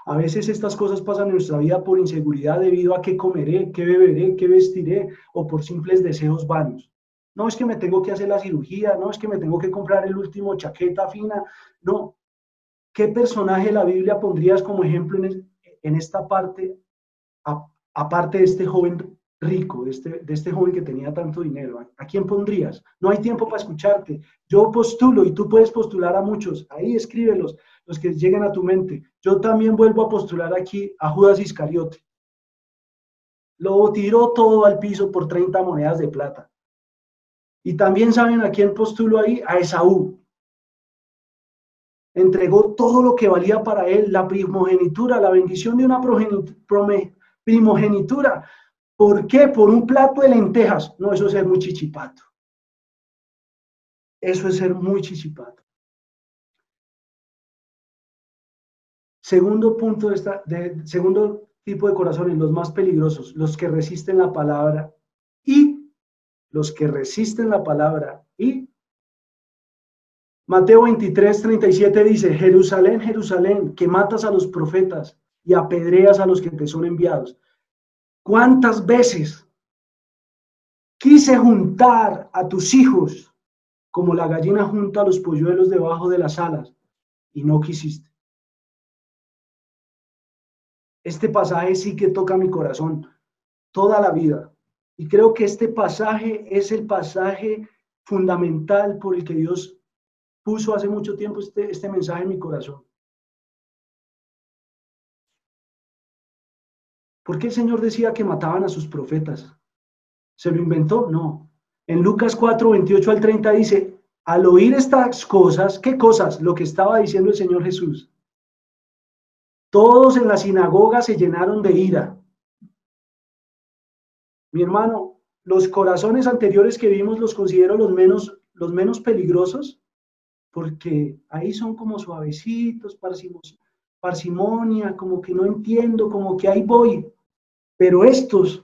A veces estas cosas pasan en nuestra vida por inseguridad debido a qué comeré, qué beberé, qué vestiré o por simples deseos vanos. No es que me tengo que hacer la cirugía, no es que me tengo que comprar el último chaqueta fina, no. ¿Qué personaje de la Biblia pondrías como ejemplo en esta parte, aparte de este joven rico, de este joven que tenía tanto dinero? ¿A quién pondrías? No hay tiempo para escucharte. Yo postulo y tú puedes postular a muchos. Ahí escríbelos, los que lleguen a tu mente. Yo también vuelvo a postular aquí a Judas Iscariote. Lo tiró todo al piso por 30 monedas de plata. Y también saben a quién postulo ahí, a Esaú. Entregó todo lo que valía para él, la primogenitura, la bendición de una primogenitura. ¿Por qué? Por un plato de lentejas. No, eso es ser muy chichipato. Eso es ser muy chichipato. Segundo punto segundo tipo de corazones, los más peligrosos, los que resisten la palabra y Mateo 23:37 dice: Jerusalén, Jerusalén, que matas a los profetas y apedreas a los que te son enviados. ¿Cuántas veces quise juntar a tus hijos como la gallina junta a los polluelos debajo de las alas y no quisiste? Este pasaje sí que toca mi corazón toda la vida. Y creo que este pasaje es el pasaje fundamental por el que Dios puso hace mucho tiempo este mensaje en mi corazón. ¿Por qué el Señor decía que mataban a sus profetas? ¿Se lo inventó? No. En Lucas 4:28-30 dice: al oír estas cosas, ¿qué cosas? Lo que estaba diciendo el Señor Jesús. Todos en la sinagoga se llenaron de ira. Mi hermano, los corazones anteriores que vimos los considero los menos peligrosos, porque ahí son como suavecitos, parsimonia, como que no entiendo, como que ahí voy. Pero estos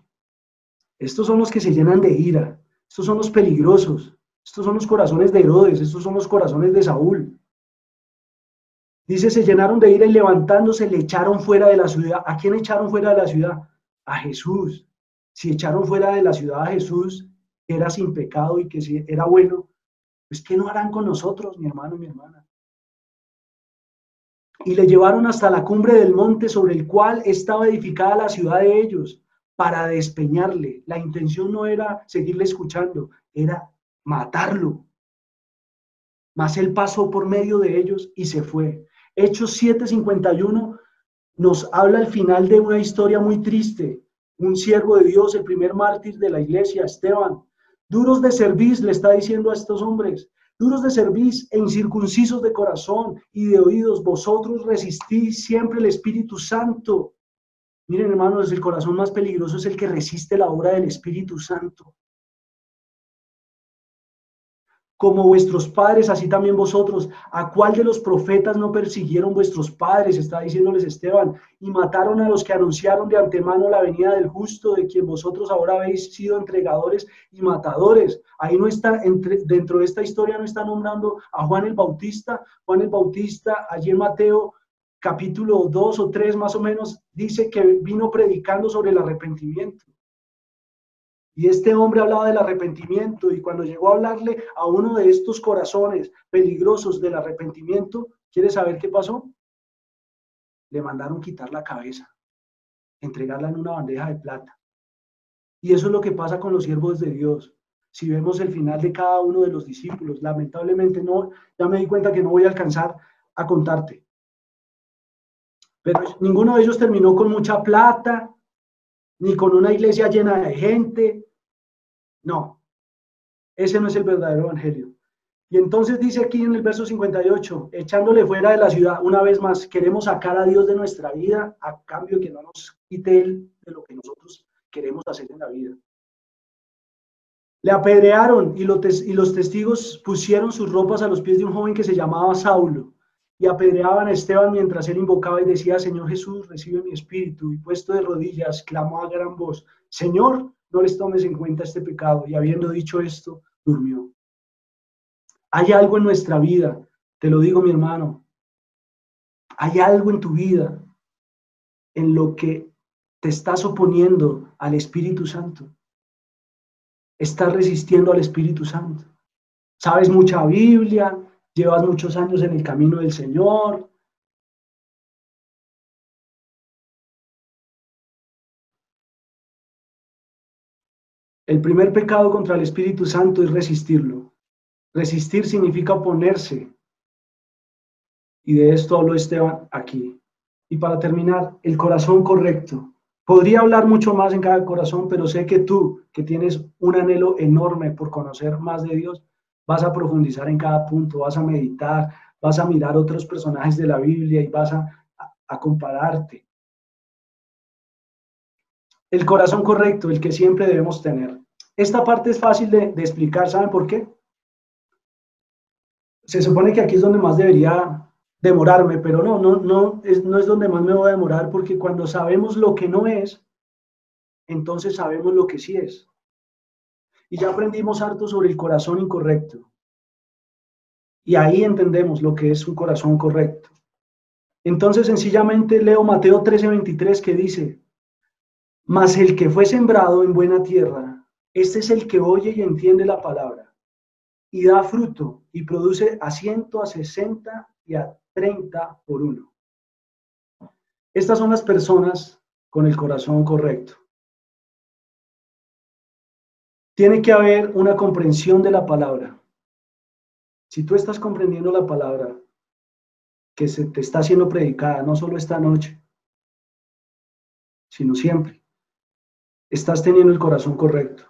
son los que se llenan de ira, estos son los peligrosos, estos son los corazones de Herodes, estos son los corazones de Saúl. Dice: se llenaron de ira y levantándose le echaron fuera de la ciudad. ¿A quién echaron fuera de la ciudad? A Jesús. Si echaron fuera de la ciudad a Jesús, que era sin pecado y que era bueno, pues ¿qué no harán con nosotros, mi hermano y mi hermana? Y le llevaron hasta la cumbre del monte sobre el cual estaba edificada la ciudad de ellos, para despeñarle. La intención no era seguirle escuchando, era matarlo. Mas él pasó por medio de ellos y se fue. Hechos 7:51 nos habla al final de una historia muy triste. Un siervo de Dios, el primer mártir de la iglesia, Esteban. Duros de cerviz, le está diciendo a estos hombres: duros de cerviz e incircuncisos de corazón y de oídos, vosotros resistís siempre el Espíritu Santo. Miren, hermanos, el corazón más peligroso es el que resiste la obra del Espíritu Santo. Como vuestros padres, así también vosotros. ¿A cuál de los profetas no persiguieron vuestros padres? Está diciéndoles Esteban. Y mataron a los que anunciaron de antemano la venida del justo, de quien vosotros ahora habéis sido entregadores y matadores. Ahí no está, dentro de esta historia no está nombrando a Juan el Bautista. Juan el Bautista, allí en Mateo capítulo 2 o 3 más o menos, dice que vino predicando sobre el arrepentimiento. Y este hombre hablaba del arrepentimiento, y cuando llegó a hablarle a uno de estos corazones peligrosos del arrepentimiento, ¿quiere saber qué pasó? Le mandaron quitar la cabeza, entregarla en una bandeja de plata. Y eso es lo que pasa con los siervos de Dios. Si vemos el final de cada uno de los discípulos, lamentablemente no, ya me di cuenta que no voy a alcanzar a contarte. Pero ninguno de ellos terminó con mucha plata, ni con una iglesia llena de gente. No, ese no es el verdadero evangelio. Y entonces dice aquí en el verso 58, echándole fuera de la ciudad, una vez más, queremos sacar a Dios de nuestra vida a cambio de que no nos quite Él de lo que nosotros queremos hacer en la vida. Le apedrearon y los testigos pusieron sus ropas a los pies de un joven que se llamaba Saulo, y apedreaban a Esteban mientras él invocaba y decía: Señor Jesús, recibe mi espíritu. Y puesto de rodillas, clamó a gran voz: Señor, no les tomes en cuenta este pecado. Y habiendo dicho esto, durmió. Hay algo en nuestra vida Te lo digo, mi hermano, hay algo en tu vida en lo que te estás oponiendo al Espíritu Santo. Estás resistiendo al Espíritu Santo. Sabes mucha Biblia, llevas muchos años en el camino del Señor. El primer pecado contra el Espíritu Santo es resistirlo. Resistir significa oponerse. Y de esto habló Esteban aquí. Y para terminar, el corazón correcto. Podría hablar mucho más en cada corazón, pero sé que tú, que tienes un anhelo enorme por conocer más de Dios, vas a profundizar en cada punto, vas a meditar, vas a mirar otros personajes de la Biblia y vas a compararte. El corazón correcto, el que siempre debemos tener. Esta parte es fácil de explicar, ¿saben por qué? Se supone que aquí es donde más debería demorarme, pero no es donde más me voy a demorar, porque cuando sabemos lo que no es, entonces sabemos lo que sí es. Y ya aprendimos harto sobre el corazón incorrecto. Y ahí entendemos lo que es un corazón correcto. Entonces, sencillamente leo Mateo 13:23 que dice: mas el que fue sembrado en buena tierra, este es el que oye y entiende la palabra, y da fruto, y produce a 100, a 60 y a 30 por uno. Estas son las personas con el corazón correcto. Tiene que haber una comprensión de la palabra. Si tú estás comprendiendo la palabra que se te está siendo predicada, no solo esta noche, sino siempre, estás teniendo el corazón correcto.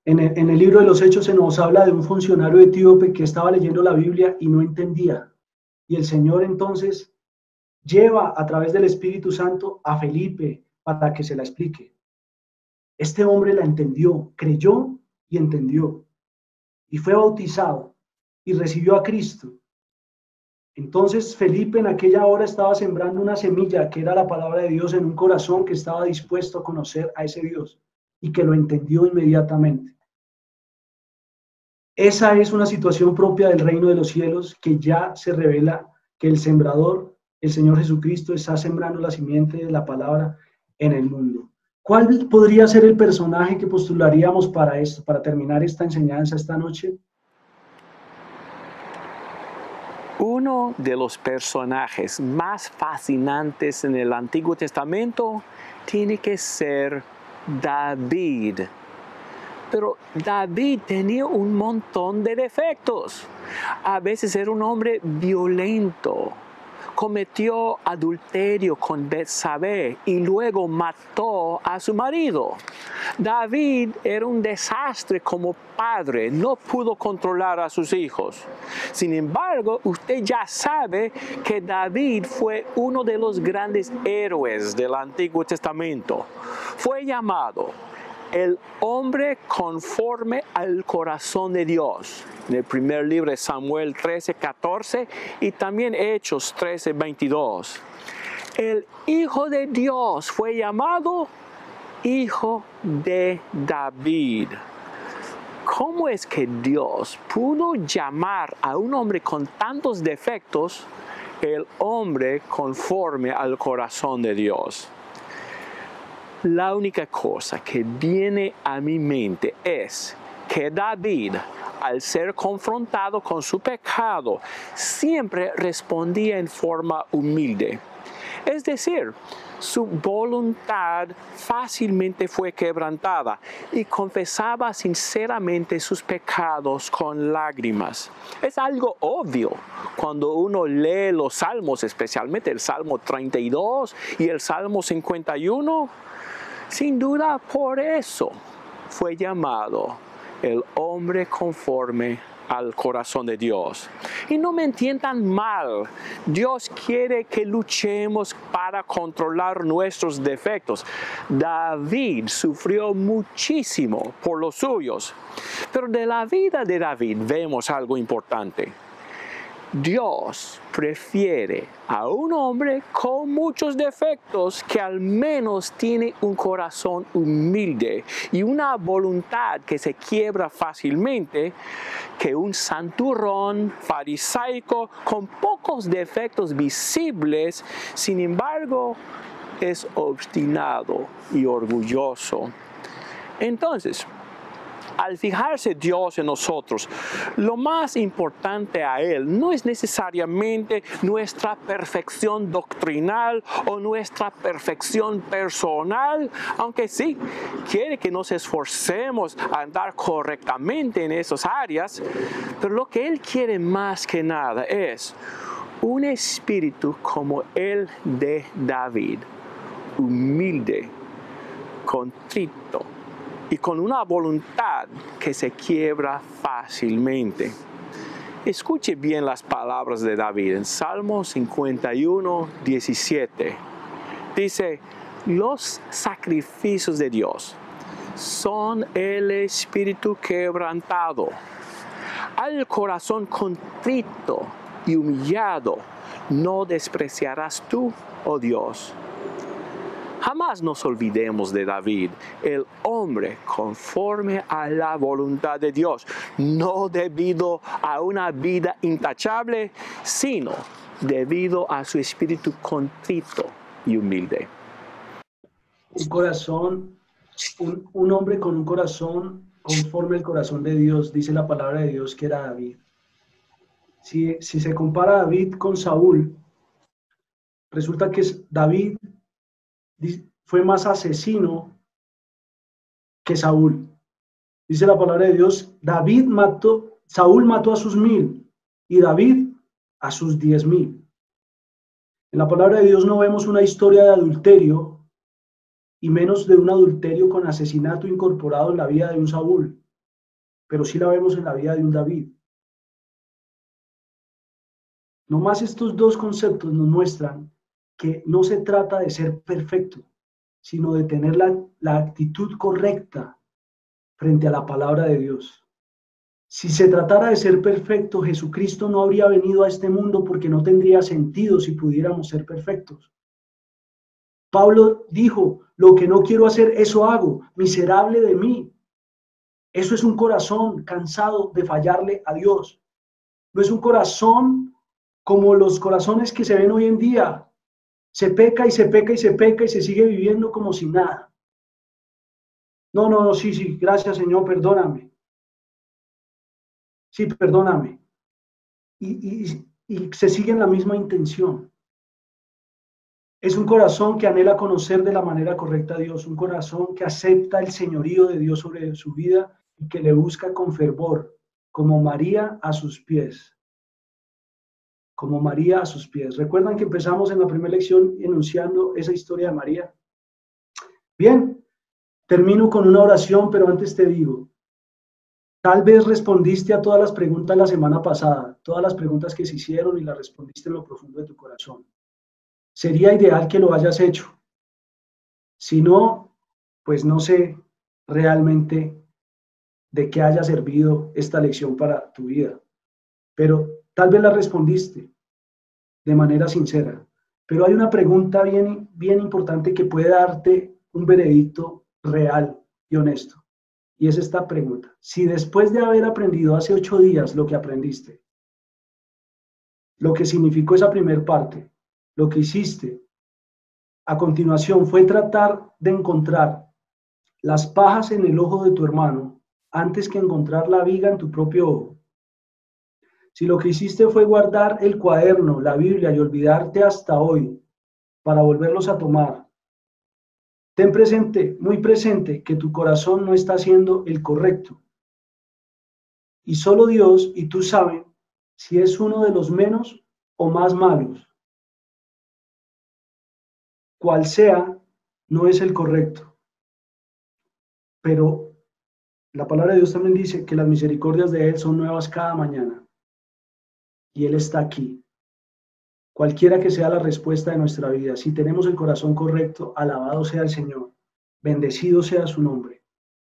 En el libro de los Hechos se nos habla de un funcionario etíope que estaba leyendo la Biblia y no entendía. Y el Señor entonces lleva a través del Espíritu Santo a Felipe para que se la explique. Este hombre la entendió, creyó y entendió. Y fue bautizado y recibió a Cristo. Entonces Felipe en aquella hora estaba sembrando una semilla que era la palabra de Dios en un corazón que estaba dispuesto a conocer a ese Dios y que lo entendió inmediatamente. Esa es una situación propia del reino de los cielos, que ya se revela que el sembrador, el Señor Jesucristo, está sembrando la simiente de la palabra en el mundo. ¿Cuál podría ser el personaje que postularíamos para esto, para terminar esta enseñanza esta noche? Uno de los personajes más fascinantes en el Antiguo Testamento tiene que ser David. Pero David tenía un montón de defectos. A veces era un hombre violento. Cometió adulterio con Betsabé y luego mató a su marido. David era un desastre como padre, no pudo controlar a sus hijos. Sin embargo, usted ya sabe que David fue uno de los grandes héroes del Antiguo Testamento. Fue llamado el hombre conforme al corazón de Dios, en el primer libro de Samuel 13:14 y también Hechos 13:22. El Hijo de Dios fue llamado Hijo de David. ¿Cómo es que Dios pudo llamar a un hombre con tantos defectos el hombre conforme al corazón de Dios? La única cosa que viene a mi mente es que David, al ser confrontado con su pecado, siempre respondía en forma humilde. Es decir, su voluntad fácilmente fue quebrantada y confesaba sinceramente sus pecados con lágrimas. Es algo obvio cuando uno lee los salmos, especialmente el Salmo 32 y el Salmo 51. Sin duda, por eso fue llamado el hombre conforme al corazón de Dios. Y no me entiendan mal, Dios quiere que luchemos para controlar nuestros defectos. David sufrió muchísimo por los suyos, pero de la vida de David vemos algo importante. Dios prefiere a un hombre con muchos defectos que al menos tiene un corazón humilde y una voluntad que se quiebra fácilmente que un santurrón farisaico con pocos defectos visibles, sin embargo, es obstinado y orgulloso. Entonces, al fijarse Dios en nosotros, lo más importante a Él no es necesariamente nuestra perfección doctrinal o nuestra perfección personal, aunque sí quiere que nos esforcemos a andar correctamente en esas áreas, pero lo que Él quiere más que nada es un espíritu como el de David, humilde, contrito, y con una voluntad que se quiebra fácilmente. Escuche bien las palabras de David en Salmo 51, 17. Dice, los sacrificios de Dios son el espíritu quebrantado. Al corazón contrito y humillado no despreciarás tú, oh Dios. Jamás nos olvidemos de David, el hombre conforme a la voluntad de Dios, no debido a una vida intachable, sino debido a su espíritu contrito y humilde. Un hombre con un corazón conforme al corazón de Dios, dice la palabra de Dios que era David. Si se compara a David con Saúl, resulta que David fue más asesino que Saúl. Dice la palabra de Dios, Saúl mató a sus 1000 y David a sus 10,000. En la palabra de Dios no vemos una historia de adulterio y menos de un adulterio con asesinato incorporado en la vida de un Saúl, pero sí la vemos en la vida de un David. Nomás estos dos conceptos nos muestran que no se trata de ser perfecto, sino de tener la actitud correcta frente a la palabra de Dios. Si se tratara de ser perfecto, Jesucristo no habría venido a este mundo porque no tendría sentido si pudiéramos ser perfectos. Pablo dijo, lo que no quiero hacer, eso hago, miserable de mí. Eso es un corazón cansado de fallarle a Dios. No es un corazón como los corazones que se ven hoy en día. Se peca y se peca y se peca y se sigue viviendo como si nada. No, sí, gracias Señor, perdóname. Sí, perdóname. Y se sigue en la misma intención. Es un corazón que anhela conocer de la manera correcta a Dios, un corazón que acepta el señorío de Dios sobre su vida y que le busca con fervor, como María a sus pies. Como María a sus pies. ¿Recuerdan que empezamos en la primera lección enunciando esa historia de María? Bien, termino con una oración, pero antes te digo, tal vez respondiste a todas las preguntas la semana pasada, todas las preguntas que se hicieron y las respondiste en lo profundo de tu corazón. Sería ideal que lo hayas hecho. Si no, pues no sé realmente de qué haya servido esta lección para tu vida, pero tal vez la respondiste de manera sincera, pero hay una pregunta bien importante que puede darte un veredicto real y honesto. Y es esta pregunta. Si después de haber aprendido hace 8 días lo que aprendiste, lo que significó esa primer parte, lo que hiciste a continuación fue tratar de encontrar las pajas en el ojo de tu hermano antes que encontrar la viga en tu propio ojo, si lo que hiciste fue guardar el cuaderno, la Biblia y olvidarte hasta hoy para volverlos a tomar, ten presente, muy presente, que tu corazón no está haciendo el correcto. Y solo Dios y tú saben si es uno de los menos o más malos. Cual sea, no es el correcto. Pero la palabra de Dios también dice que las misericordias de Él son nuevas cada mañana. Y Él está aquí. Cualquiera que sea la respuesta de nuestra vida, si tenemos el corazón correcto, alabado sea el Señor, bendecido sea su nombre.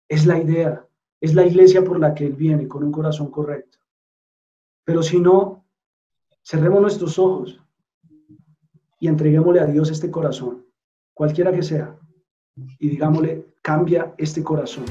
Es la idea, es la iglesia por la que Él viene, con un corazón correcto. Pero si no, Cerremos nuestros ojos y entreguémosle a Dios este corazón, cualquiera que sea, y digámosle, cambia este corazón.